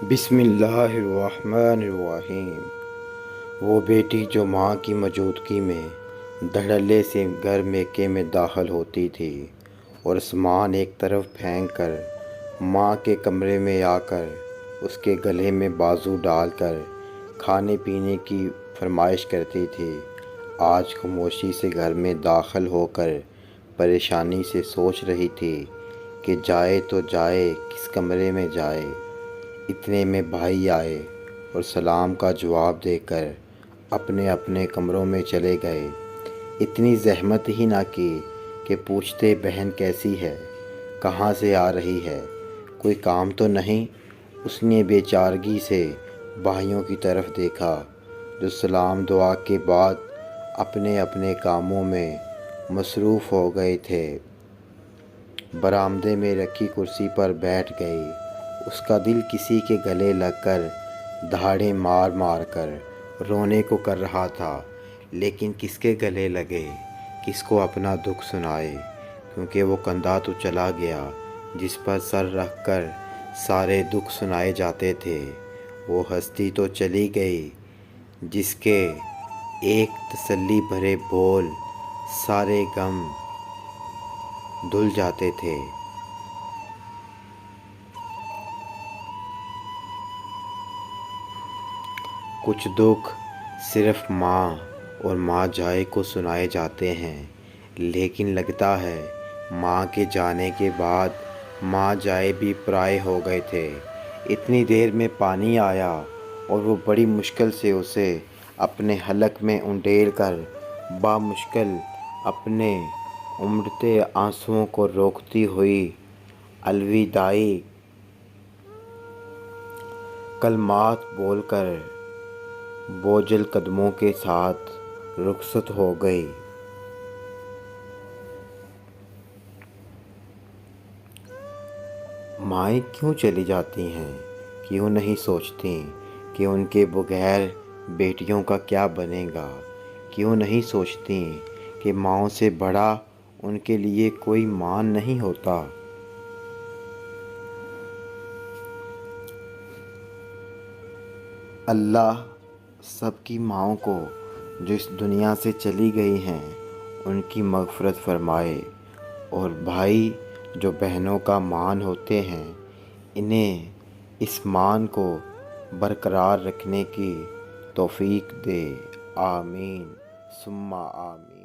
بسم اللہ الرحمن الرحیم۔ وہ بیٹی جو ماں کی موجودگی میں دھڑلے سے گھر میکے میں داخل ہوتی تھی اور سامان ایک طرف پھینک کر ماں کے کمرے میں آ کر اس کے گلے میں بازو ڈال کر کھانے پینے کی فرمائش کرتی تھی، آج خاموشی سے گھر میں داخل ہو کر پریشانی سے سوچ رہی تھی کہ جائے تو جائے کس کمرے میں جائے۔ اتنے میں بھائی آئے اور سلام کا جواب دے کر اپنے اپنے کمروں میں چلے گئے۔ اتنی زحمت ہی نہ کی کہ پوچھتے بہن کیسی ہے، کہاں سے آ رہی ہے، کوئی کام تو نہیں۔ اس نے بے چارگی سے بھائیوں کی طرف دیکھا جو سلام دعا کے بعد اپنے اپنے کاموں میں مصروف ہو گئے تھے۔ برآمدے میں رکھی کرسی پر بیٹھ گئی۔ اس کا دل کسی کے گلے لگ کر دہاڑے مار مار کر رونے کو کر رہا تھا، لیکن کس کے گلے لگے، کس کو اپنا دکھ سنائے، کیونکہ وہ کندھا تو چلا گیا جس پر سر رکھ کر سارے دکھ سنائے جاتے تھے، وہ ہستی تو چلی گئی جس کے ایک تسلی بھرے بول سارے غم دھل جاتے تھے۔ کچھ دکھ صرف ماں اور ماں جائے کو سنائے جاتے ہیں، لیکن لگتا ہے ماں کے جانے کے بعد ماں جائے بھی پرائے ہو گئے تھے۔ اتنی دیر میں پانی آیا اور وہ بڑی مشکل سے اسے اپنے حلق میں انڈیل کر بامشکل اپنے امڑتے آنسوؤں کو روکتی ہوئی الوداعی کلمات بول کر بوجھل قدموں کے ساتھ رخصت ہو گئی۔ مائیں کیوں چلی جاتی ہیں؟ کیوں نہیں سوچتی کہ ان کے بغیر بیٹیوں کا کیا بنے گا؟ کیوں نہیں سوچتی کہ ماؤں سے بڑا ان کے لیے کوئی مان نہیں ہوتا؟ اللہ سب کی ماؤں کو جو اس دنیا سے چلی گئی ہیں ان کی مغفرت فرمائے، اور بھائی جو بہنوں کا مان ہوتے ہیں انہیں اس مان کو برقرار رکھنے کی توفیق دے۔ آمین ثم آمین۔